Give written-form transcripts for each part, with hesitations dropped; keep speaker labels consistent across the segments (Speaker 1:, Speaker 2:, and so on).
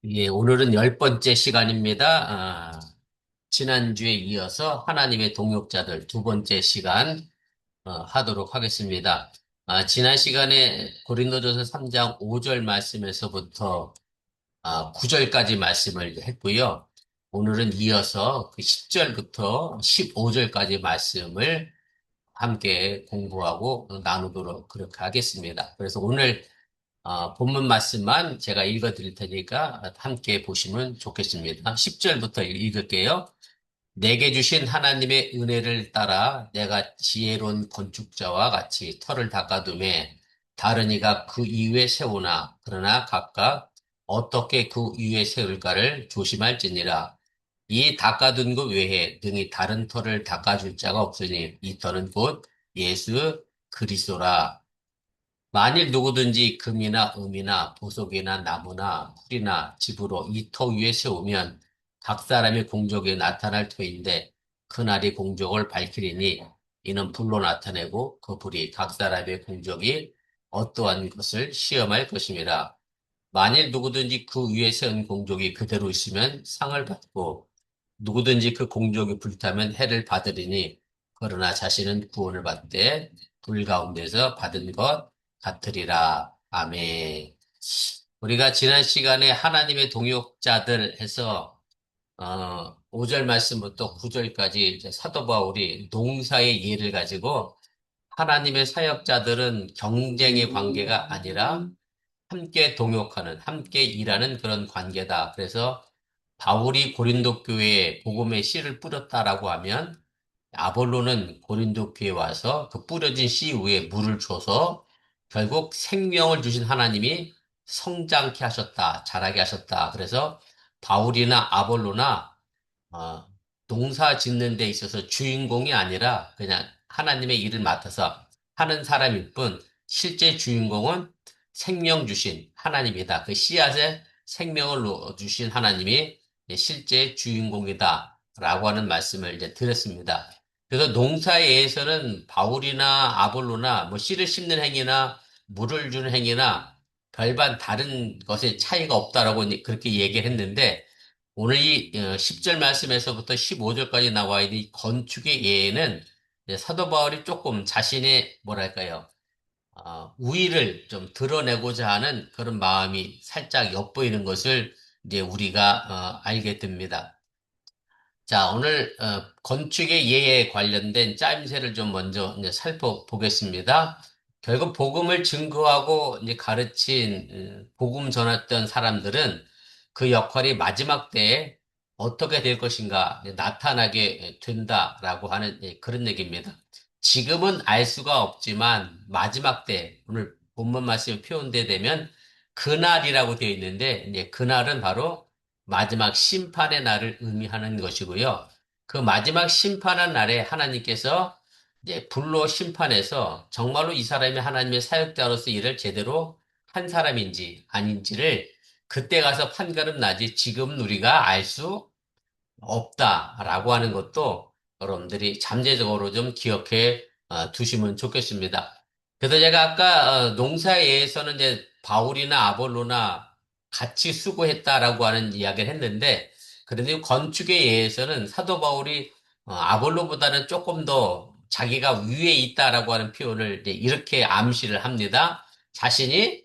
Speaker 1: 예, 오늘은 열 번째 시간입니다. 지난주에 이어서 하나님의 동역자들 두 번째 시간 하도록 하겠습니다. 지난 시간에 고린도전서 3장 5절 말씀에서부터 9절까지 말씀을 했고요. 오늘은 이어서 그 10절부터 15절까지 말씀을 함께 공부하고 나누도록 그렇게 하겠습니다. 그래서 오늘 본문 말씀만 제가 읽어 드릴 테니까 함께 보시면 좋겠습니다. 10절부터 읽을게요. 내게 주신 하나님의 은혜를 따라 내가 지혜로운 건축자와 같이 터를 닦아두매 다른 이가 그 이유에 세우나 그러나 각각 어떻게 그 이유에 세울까를 조심할지니라. 이 닦아둔 것 외에 등이 다른 터를 닦아줄 자가 없으니 이 터는 곧 예수 그리스도라. 만일 누구든지 금이나 음이나 보석이나 나무나 풀이나 집으로 이 터 위에 세우면 각 사람의 공적이 나타날 터인데 그날이 공적을 밝히리니 이는 불로 나타내고 그 불이 각 사람의 공적이 어떠한 것을 시험할 것임이라. 만일 누구든지 그 위에 세운 공적이 그대로 있으면 상을 받고 누구든지 그 공적이 불타면 해를 받으리니 그러나 자신은 구원을 받되 불 가운데서 받은 것 같으리라. 아멘. 우리가 지난 시간에 하나님의 동역자들 해서 5절 말씀부터 9절까지 사도 바울이 농사의 예를 가지고 하나님의 사역자들은 경쟁의 관계가 아니라 함께 동역하는, 함께 일하는 그런 관계다. 그래서 바울이 고린도 교회에 복음의 씨를 뿌렸다라고 하면 아볼로는 고린도 교회에 와서 그 뿌려진 씨 위에 물을 줘서 결국 생명을 주신 하나님이 성장케 하셨다, 자라게 하셨다. 그래서 바울이나 아볼로나 어, 농사 짓는 데 있어서 주인공이 아니라 그냥 하나님의 일을 맡아서 하는 사람일 뿐 실제 주인공은 생명 주신 하나님이다. 그 씨앗에 생명을 주신 하나님이 실제 주인공이다. 라고 하는 말씀을 이제 드렸습니다. 그래서 농사에 의해서는 바울이나 아볼로나 뭐 씨를 심는 행위나 물을 주는 행위나 별반 다른 것에 차이가 없다라고 그렇게 얘기를 했는데 오늘 이 10절 말씀에서부터 15절까지 나와 있는 이 건축의 예에는 이제 사도 바울이 조금 자신의 뭐랄까요? 우위를 좀 드러내고자 하는 그런 마음이 살짝 엿보이는 것을 이제 우리가 알게 됩니다. 자, 오늘 건축의 예에 관련된 짜임새를 좀 먼저 이제 살펴보겠습니다. 결국 복음을 증거하고 이제 가르친 복음 전했던 사람들은 그 역할이 마지막 때에 어떻게 될 것인가 이제 나타나게 된다라고 하는 그런 얘기입니다. 지금은 알 수가 없지만 마지막 때 오늘 본문 말씀이 표현되게 되면 그날이라고 되어 있는데 이제 그날은 바로 마지막 심판의 날을 의미하는 것이고요. 그 마지막 심판한 날에 하나님께서 이제 불로 심판해서 정말로 이 사람이 하나님의 사역자로서 일을 제대로 한 사람인지 아닌지를 그때 가서 판가름 나지 지금 우리가 알 수 없다라고 하는 것도 여러분들이 잠재적으로 좀 기억해 두시면 좋겠습니다. 그래서 제가 아까 농사에 의해서는 이제 바울이나 아볼로나 같이 수고했다라고 하는 이야기를 했는데 그런데 건축에 의해서는 사도 바울이 아볼로보다는 조금 더 자기가 위에 있다라고 하는 표현을 이제 이렇게 암시를 합니다. 자신이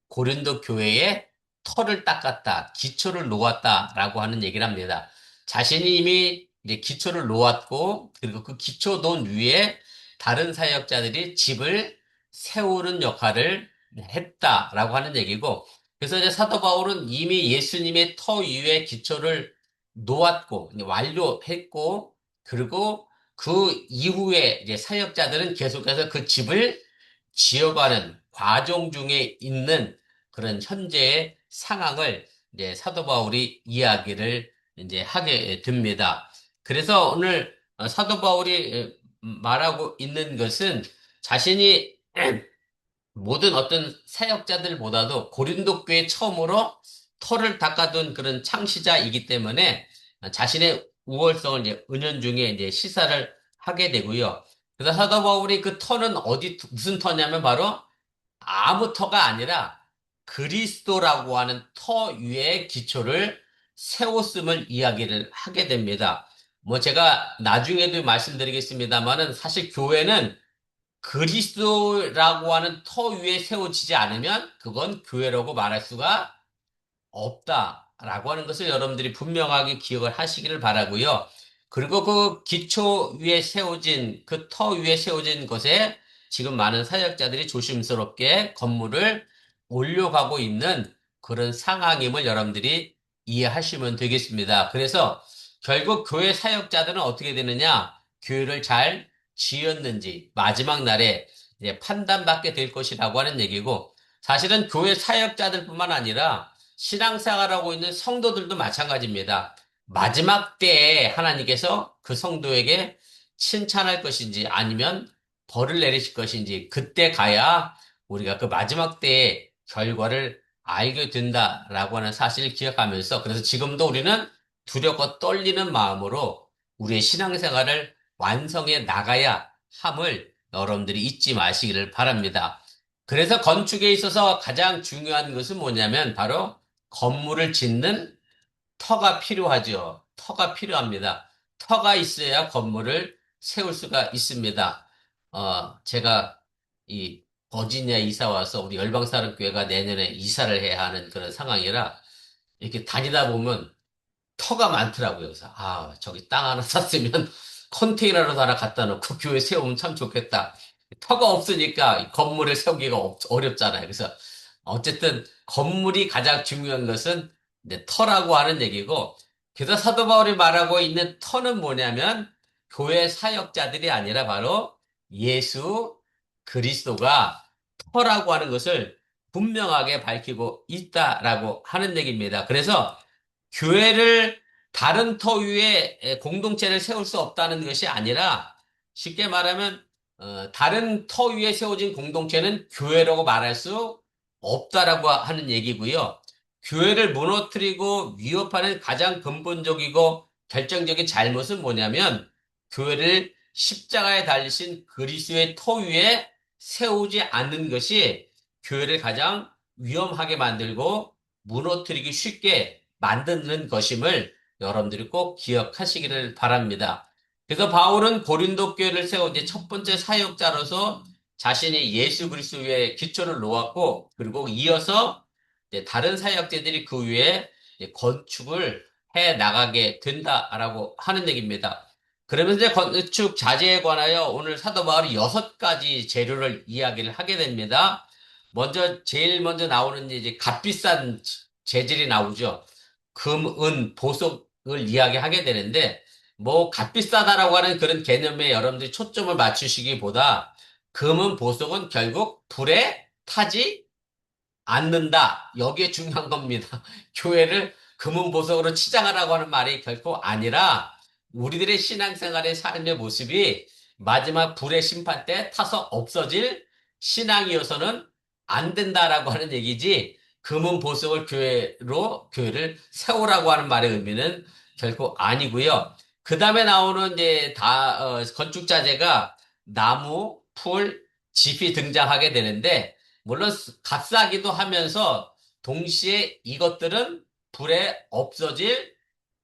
Speaker 1: 고린도 교회에 터를 닦았다, 기초를 놓았다라고 하는 얘기를 합니다. 자신이 이미 이제 기초를 놓았고, 그리고 그 기초 놓은 위에 다른 사역자들이 집을 세우는 역할을 했다라고 하는 얘기고, 그래서 이제 사도 바울은 이미 예수님의 터 위에 기초를 놓았고, 이제 완료했고, 그리고 그 이후에 이제 사역자들은 계속해서 그 집을 지어가는 과정 중에 있는 그런 현재의 상황을 이제 사도 바울이 이야기를 이제 하게 됩니다. 그래서 오늘 사도 바울이 말하고 있는 것은 자신이 모든 어떤 사역자들보다도 고린도 교회 처음으로 터를 닦아둔 그런 창시자이기 때문에 자신의 우월성을 이제 은연중에 이제 시사를 하게 되고요. 그래서 사도 바울이 그 터는 어디 무슨 터냐면 바로 아무 터가 아니라 그리스도라고 하는 터 위에 기초를 세웠음을 이야기를 하게 됩니다. 뭐 제가 나중에도 말씀드리겠습니다만은 사실 교회는 그리스도라고 하는 터 위에 세워지지 않으면 그건 교회라고 말할 수가 없다라고 하는 것을 여러분들이 분명하게 기억을 하시기를 바라고요. 그리고 그 기초 위에 세워진 그 터 위에 세워진 것에 지금 많은 사역자들이 조심스럽게 건물을 올려가고 있는 그런 상황임을 여러분들이 이해하시면 되겠습니다. 그래서 결국 교회 사역자들은 어떻게 되느냐? 교회를 잘 지었는지 마지막 날에 이제 판단받게 될 것이라고 하는 얘기고, 사실은 교회 사역자들뿐만 아니라 신앙생활하고 있는 성도들도 마찬가지입니다. 마지막 때에 하나님께서 그 성도에게 칭찬할 것인지 아니면 벌을 내리실 것인지 그때 가야 우리가 그 마지막 때의 결과를 알게 된다라고 하는 사실을 기억하면서, 그래서 지금도 우리는 두렵고 떨리는 마음으로 우리의 신앙생활을 완성해 나가야 함을 여러분들이 잊지 마시기를 바랍니다. 그래서 건축에 있어서 가장 중요한 것은 뭐냐면 바로 건물을 짓는 터가 필요하죠. 터가 필요합니다. 터가 있어야 건물을 세울 수가 있습니다. 제가 이 버지니아 이사 와서 우리 열방사랑교회가 내년에 이사를 해야 하는 그런 상황이라 이렇게 다니다 보면 터가 많더라고요. 그래서 저기 땅 하나 샀으면 컨테이너로 하나 갖다 놓고 교회 세우면 참 좋겠다. 터가 없으니까 이 건물을 세우기가 어렵잖아요. 그래서 어쨌든 건물이 가장 중요한 것은 이제 터라고 하는 얘기고, 그래서 사도 바울이 말하고 있는 터는 뭐냐면 교회 사역자들이 아니라 바로 예수 그리스도가 터라고 하는 것을 분명하게 밝히고 있다라고 하는 얘기입니다. 그래서 교회를 다른 터 위에 공동체를 세울 수 없다는 것이 아니라, 쉽게 말하면 다른 터 위에 세워진 공동체는 교회라고 말할 수 없다라고 하는 얘기고요. 교회를 무너뜨리고 위협하는 가장 근본적이고 결정적인 잘못은 뭐냐면 교회를 십자가에 달리신 그리스도의 터 위에 세우지 않는 것이 교회를 가장 위험하게 만들고 무너뜨리기 쉽게 만드는 것임을 여러분들이 꼭 기억하시기를 바랍니다. 그래서 바울은 고린도 교회를 세운 이제 첫 번째 사역자로서 자신이 예수 그리스도의 기초를 놓았고, 그리고 이어서 이제 다른 사역자들이 그 위에 이제 건축을 해 나가게 된다라고 하는 얘기입니다. 그러면서 이제 건축 자재에 관하여 오늘 사도 바울이 6가지 재료를 이야기를 하게 됩니다. 제일 먼저 나오는 이제 값비싼 재질이 나오죠. 금, 은, 보석을 이야기하게 되는데, 뭐 값비싸다라고 하는 그런 개념에 여러분들이 초점을 맞추시기보다 금은 보석은 결국 불에 타지 않는다. 여기에 중요한 겁니다. 교회를 금은보석으로 치장하라고 하는 말이 결코 아니라 우리들의 신앙생활의 삶의 모습이 마지막 불의 심판 때 타서 없어질 신앙이어서는 안 된다라고 하는 얘기지, 금은보석을 교회를 세우라고 하는 말의 의미는 결코 아니고요. 그 다음에 나오는 이제 건축 자재가 나무, 풀, 짚이 등장하게 되는데, 물론 값싸기도 하면서 동시에 이것들은 불에 없어질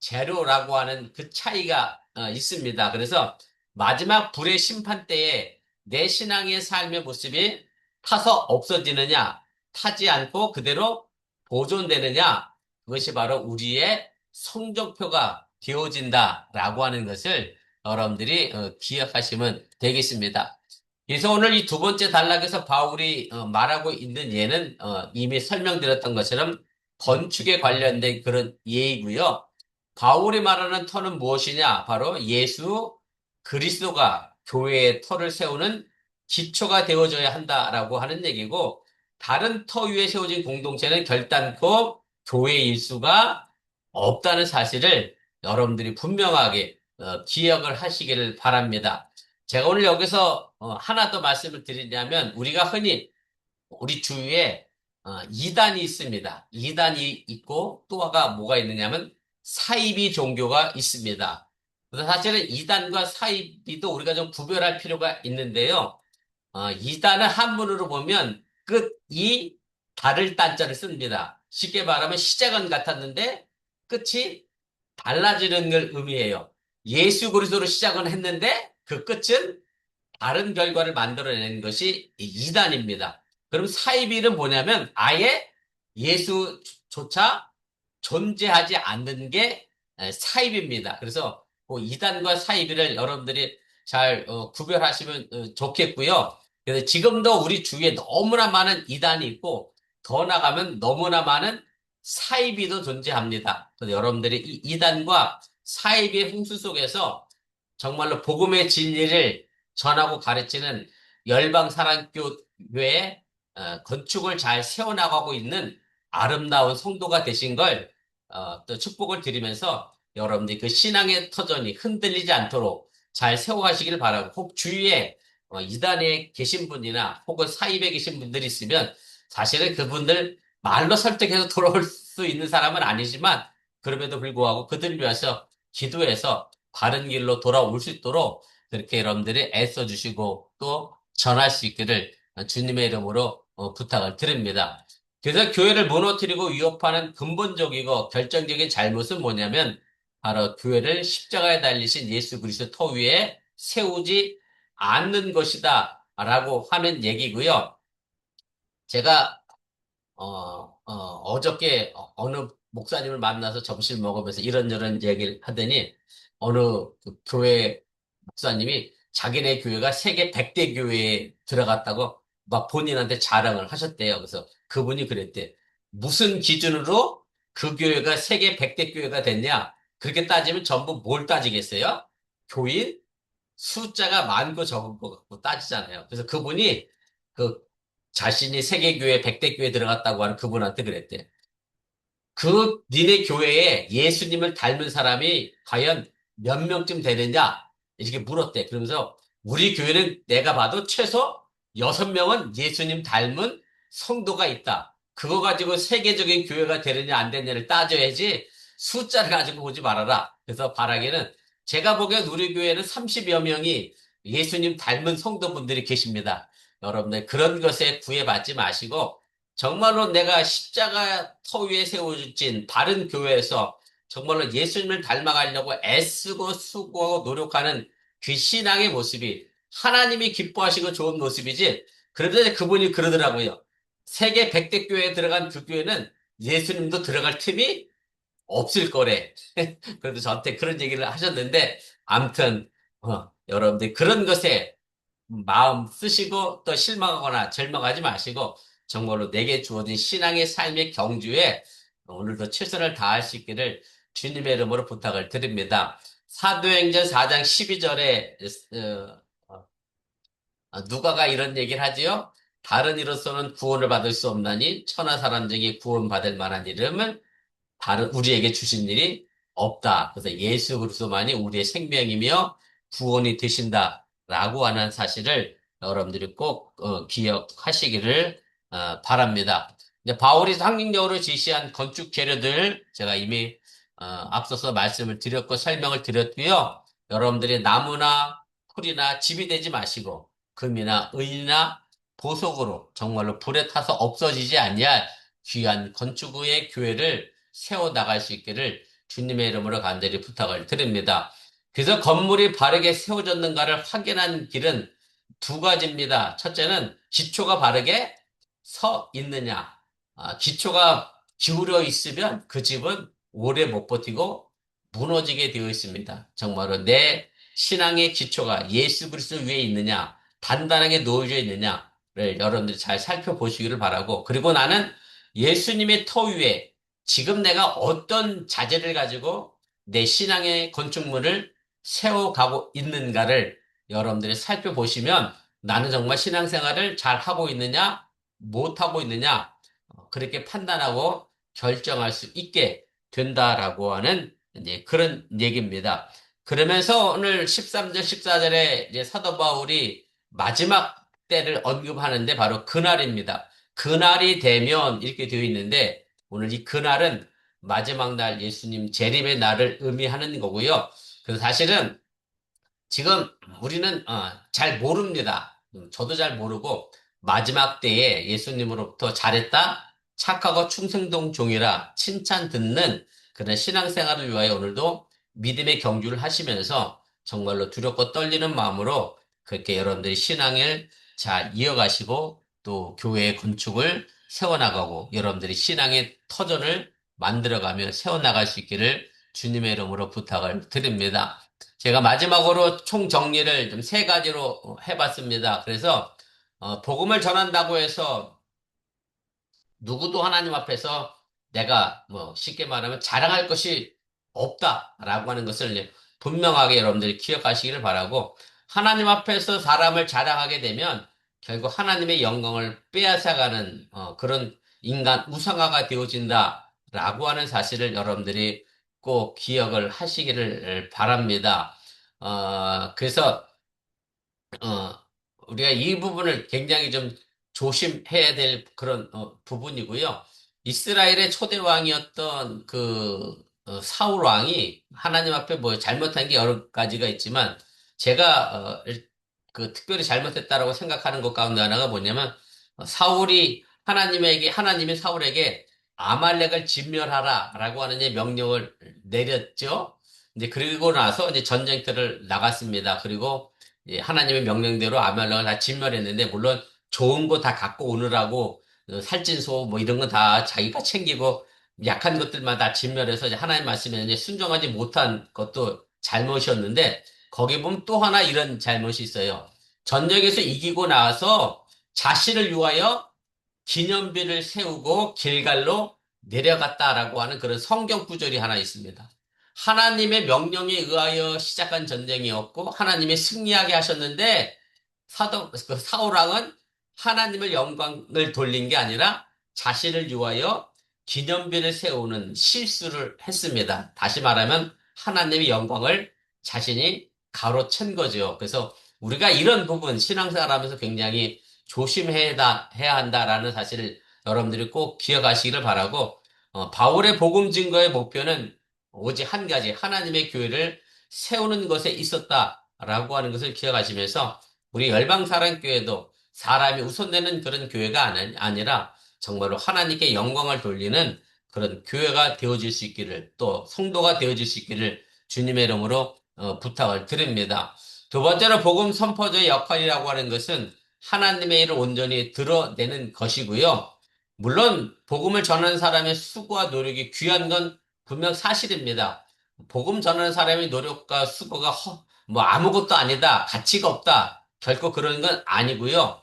Speaker 1: 재료라고 하는 그 차이가 있습니다. 그래서 마지막 불의 심판 때에 내 신앙의 삶의 모습이 타서 없어지느냐, 타지 않고 그대로 보존되느냐, 그것이 바로 우리의 성적표가 되어진다라고 하는 것을 여러분들이 기억하시면 되겠습니다. 그래서 오늘 이 두 번째 단락에서 바울이 말하고 있는 예는 이미 설명드렸던 것처럼 건축에 관련된 그런 예이고요. 바울이 말하는 터는 무엇이냐? 바로 예수 그리스도가 교회의 터를 세우는 기초가 되어져야 한다라고 하는 얘기고, 다른 터 위에 세워진 공동체는 결단코 교회의 일수가 없다는 사실을 여러분들이 분명하게 기억을 하시기를 바랍니다. 제가 오늘 여기서 하나 더 말씀을 드리냐면, 우리가 흔히 우리 주위에 이단이 있습니다. 이단이 있고 또 하나 뭐가 있느냐면 사이비 종교가 있습니다. 그래서 사실은 이단과 사이비도 우리가 좀 구별할 필요가 있는데요. 이단은 한문으로 보면 끝이 다를 딴자를 씁니다. 쉽게 말하면 시작은 같았는데 끝이 달라지는 걸 의미해요. 예수 그리스도로 시작은 했는데 그 끝은 다른 결과를 만들어내는 것이 이단입니다. 그럼 사이비는 뭐냐면 아예 예수조차 존재하지 않는 게 사이비입니다. 그래서 그 이단과 사이비를 여러분들이 잘 구별하시면 좋겠고요. 그래서 지금도 우리 주위에 너무나 많은 이단이 있고 더 나가면 너무나 많은 사이비도 존재합니다. 그래서 여러분들이 이 이단과 사이비의 홍수 속에서 정말로 복음의 진리를 전하고 가르치는 열방사랑교회의 건축을 잘 세워나가고 있는 아름다운 성도가 되신 걸 또 축복을 드리면서 여러분들이 그 신앙의 터전이 흔들리지 않도록 잘 세워가시길 바라고 혹 주위에 이단에 계신 분이나 혹은 사입에 계신 분들이 있으면 사실은 그분들 말로 설득해서 돌아올 수 있는 사람은 아니지만 그럼에도 불구하고 그들을 위해서 기도해서 바른 길로 돌아올 수 있도록 그렇게 여러분들이 애써주시고 또 전할 수 있기를 주님의 이름으로 부탁을 드립니다. 그래서 교회를 무너뜨리고 위협하는 근본적이고 결정적인 잘못은 뭐냐면 바로 교회를 십자가에 달리신 예수 그리스도 터 위에 세우지 않는 것이다 라고 하는 얘기고요. 제가 어저께 어느 목사님을 만나서 점심 먹으면서 이런저런 얘기를 하더니 어느 그 교회 목사님이 자기네 교회가 세계 100대 교회에 들어갔다고 막 본인한테 자랑을 하셨대요. 그래서 그분이 그랬대. 무슨 기준으로 그 교회가 세계 100대 교회가 됐냐? 그렇게 따지면 전부 뭘 따지겠어요? 교인? 숫자가 많고 적은 거 갖고 따지잖아요. 그래서 그분이 그 자신이 세계교회 100대 교회 들어갔다고 하는 그분한테 그랬대. 그 니네 교회에 예수님을 닮은 사람이 과연 몇 명쯤 되느냐? 이렇게 물었대. 그러면서 우리 교회는 내가 봐도 최소 6명은 예수님 닮은 성도가 있다. 그거 가지고 세계적인 교회가 되느냐 안 되느냐를 따져야지 숫자를 가지고 보지 말아라. 그래서 바라기는 제가 보기엔 우리 교회는 30여 명이 예수님 닮은 성도분들이 계십니다. 여러분들 그런 것에 구애받지 마시고 정말로 내가 십자가 터 위에 세워진 바른 교회에서 정말로 예수님을 닮아가려고 애쓰고 수고하고 노력하는 그 신앙의 모습이 하나님이 기뻐하시고 좋은 모습이지. 그런데 그분이 그러더라고요. 세계 100대 교회에 들어간 그 교회는 예수님도 들어갈 틈이 없을 거래. 그래도 저한테 그런 얘기를 하셨는데, 암튼, 여러분들 그런 것에 마음 쓰시고 또 실망하거나 절망하지 마시고 정말로 내게 주어진 신앙의 삶의 경주에 오늘도 최선을 다할 수 있기를 주님의 이름으로 부탁을 드립니다. 사도행전 4장 12절에 누가가 이런 얘기를 하지요. 다른 이로서는 구원을 받을 수 없나니 천하 사람 중에 구원받을 만한 이름을 다른 우리에게 주신 일이 없다. 그래서 예수 그리스도만이 우리의 생명이며 구원이 되신다라고 하는 사실을 여러분들이 꼭 기억하시기를 바랍니다. 이제 바울이 상징적으로 제시한 건축 재료들 제가 이미 앞서서 말씀을 드렸고 설명을 드렸고요. 여러분들이 나무나 풀이나 집이 되지 마시고 금이나 은이나 보석으로 정말로 불에 타서 없어지지 않냐 귀한 건축의 교회를 세워 나갈 수 있기를 주님의 이름으로 간절히 부탁을 드립니다. 그래서 건물이 바르게 세워졌는가를 확인한 길은 두 가지입니다. 첫째는 기초가 바르게 서 있느냐. 기초가 기울어 있으면 그 집은 오래 못 버티고 무너지게 되어 있습니다. 정말로 내 신앙의 기초가 예수 그리스도 위에 있느냐, 단단하게 놓여져 있느냐를 여러분들이 잘 살펴보시기를 바라고, 그리고 나는 예수님의 터 위에 지금 내가 어떤 자재를 가지고 내 신앙의 건축물을 세워가고 있는가를 여러분들이 살펴보시면 나는 정말 신앙생활을 잘 하고 있느냐, 못 하고 있느냐, 그렇게 판단하고 결정할 수 있게 된다라고 하는 이제 그런 얘기입니다. 그러면서 오늘 13절, 14절에 이제 사도 바울이 마지막 때를 언급하는데 바로 그날입니다. 그날이 되면 이렇게 되어 있는데 오늘 이 그날은 마지막 날 예수님 재림의 날을 의미하는 거고요. 그래서 사실은 지금 우리는 잘 모릅니다. 저도 잘 모르고 마지막 때에 예수님으로부터 잘했다, 착하고 충성된 종이라 칭찬 듣는 그런 신앙생활을 위하여 오늘도 믿음의 경주를 하시면서 정말로 두렵고 떨리는 마음으로 그렇게 여러분들이 신앙을 잘 이어가시고 또 교회의 건축을 세워나가고 여러분들이 신앙의 터전을 만들어가며 세워나갈 수 있기를 주님의 이름으로 부탁을 드립니다. 제가 마지막으로 총 정리를 좀 세 가지로 해봤습니다. 그래서 복음을 전한다고 해서 누구도 하나님 앞에서 내가 뭐 쉽게 말하면 자랑할 것이 없다라고 하는 것을 이제 분명하게 여러분들이 기억하시기를 바라고 하나님 앞에서 사람을 자랑하게 되면 결국 하나님의 영광을 빼앗아가는 그런 인간 우상화가 되어진다라고 하는 사실을 여러분들이 꼭 기억을 하시기를 바랍니다. 그래서 어, 우리가 이 부분을 굉장히 좀 조심해야 될 그런 부분이고요. 이스라엘의 초대 왕이었던 사울 왕이 하나님 앞에 뭐 잘못한 게 여러 가지가 있지만 제가 특별히 잘못했다라고 생각하는 것 가운데 하나가 뭐냐면 사울이 하나님이 사울에게 아말렉을 진멸하라라고 하는 이제 명령을 내렸죠. 이제 그리고 나서 이제 전쟁터를 나갔습니다. 그리고 예, 하나님의 명령대로 아말렉을 다 진멸했는데 물론 좋은 거 다 갖고 오느라고 살찐소 뭐 이런 건 다 자기가 챙기고 약한 것들만 다 진멸해서 이제 하나님 말씀에 이제 순종하지 못한 것도 잘못이었는데 거기 보면 또 하나 이런 잘못이 있어요. 전쟁에서 이기고 나서 자신을 위하여 기념비를 세우고 길갈로 내려갔다라고 하는 그런 성경 구절이 하나 있습니다. 하나님의 명령에 의하여 시작한 전쟁이었고 하나님이 승리하게 하셨는데 사울왕은 하나님을 영광을 돌린 게 아니라 자신을 위하여 기념비를 세우는 실수를 했습니다. 다시 말하면 하나님의 영광을 자신이 가로챈 거죠. 그래서 우리가 이런 부분 신앙생활 하면서 굉장히 해야 한다라는 사실을 여러분들이 꼭 기억하시기를 바라고 바울의 복음 증거의 목표는 오직 한 가지 하나님의 교회를 세우는 것에 있었다라고 하는 것을 기억하시면서 우리 열방사랑교회도 사람이 우선되는 그런 교회가 아니라 정말로 하나님께 영광을 돌리는 그런 교회가 되어질 수 있기를 또 성도가 되어질 수 있기를 주님의 이름으로 부탁을 드립니다. 두 번째로 복음 선포자의 역할이라고 하는 것은 하나님의 일을 온전히 드러내는 것이고요. 물론 복음을 전하는 사람의 수고와 노력이 귀한 건 분명 사실입니다. 복음 전하는 사람의 노력과 수고가 뭐 아무것도 아니다, 가치가 없다, 결코 그런 건 아니고요.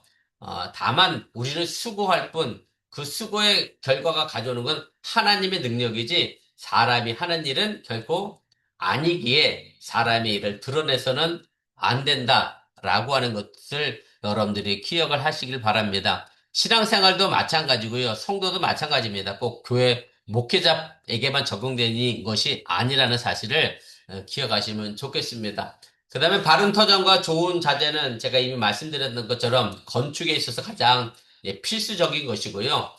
Speaker 1: 다만 우리는 수고할 뿐 그 수고의 결과가 가져오는 건 하나님의 능력이지 사람이 하는 일은 결코 아니기에 사람의 일을 드러내서는 안 된다라고 하는 것을 여러분들이 기억을 하시길 바랍니다. 신앙생활도 마찬가지고요. 성도도 마찬가지입니다. 꼭 교회 목회자에게만 적용되는 것이 아니라는 사실을 기억하시면 좋겠습니다. 그 다음에 바른 터전과 좋은 자재는 제가 이미 말씀드렸던 것처럼 건축에 있어서 가장 필수적인 것이고요.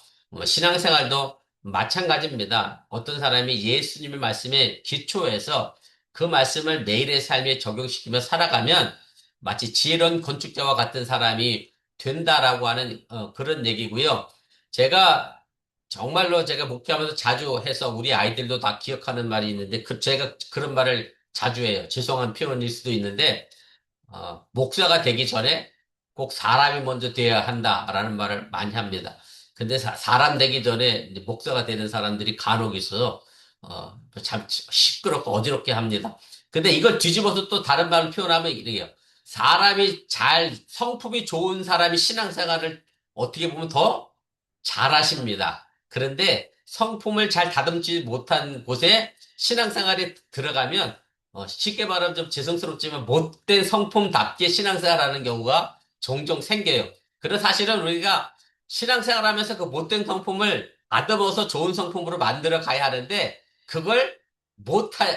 Speaker 1: 신앙생활도 마찬가지입니다. 어떤 사람이 예수님의 말씀에 기초해서 그 말씀을 내일의 삶에 적용시키며 살아가면 마치 지혜로운 건축자와 같은 사람이 된다라고 하는 그런 얘기고요. 제가 정말로 제가 목회하면서 자주 해서 우리 아이들도 다 기억하는 말이 있는데 제가 그런 말을 자주 해요. 죄송한 표현일 수도 있는데 목사가 되기 전에 꼭 사람이 먼저 돼야 한다라는 말을 많이 합니다. 근데 사람 되기 전에 이제 목사가 되는 사람들이 간혹 있어서 참 시끄럽고 어지럽게 합니다. 근데 이걸 뒤집어서 또 다른 말로 표현하면 이래요. 성품이 좋은 사람이 신앙생활을 어떻게 보면 더 잘하십니다. 그런데 성품을 잘 다듬지 못한 곳에 신앙생활에 들어가면 쉽게 말하면 좀 죄송스럽지만 못된 성품답게 신앙생활하는 경우가 종종 생겨요. 그런 사실은 우리가 신앙생활하면서 그 못된 성품을 다듬어서 좋은 성품으로 만들어 가야 하는데 그걸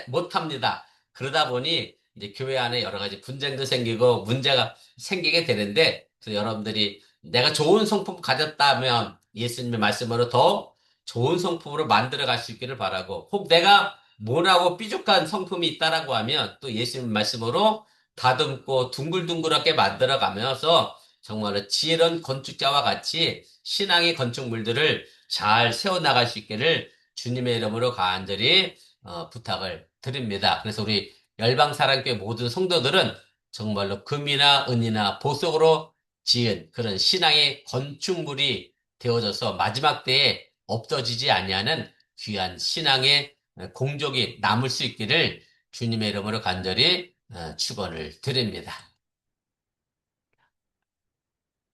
Speaker 1: 못합니다. 그러다 보니 이제 교회 안에 여러 가지 분쟁도 생기고 문제가 생기게 되는데 그래서 여러분들이 내가 좋은 성품 가졌다면 예수님의 말씀으로 더 좋은 성품으로 만들어 갈 수 있기를 바라고 혹 내가 모나고 삐죽한 성품이 있다라고 하면 또 예수님 말씀으로 다듬고 둥글둥글하게 만들어 가면서 정말로 지혜로운 건축자와 같이 신앙의 건축물들을 잘 세워나갈 수 있기를 주님의 이름으로 간절히 부탁을 드립니다. 그래서 우리 열방사랑교회 모든 성도들은 정말로 금이나 은이나 보석으로 지은 그런 신앙의 건축물이 되어져서 마지막 때에 없어지지 아니하는 귀한 신앙의 공적이 남을 수 있기를 주님의 이름으로 간절히 축원을 드립니다.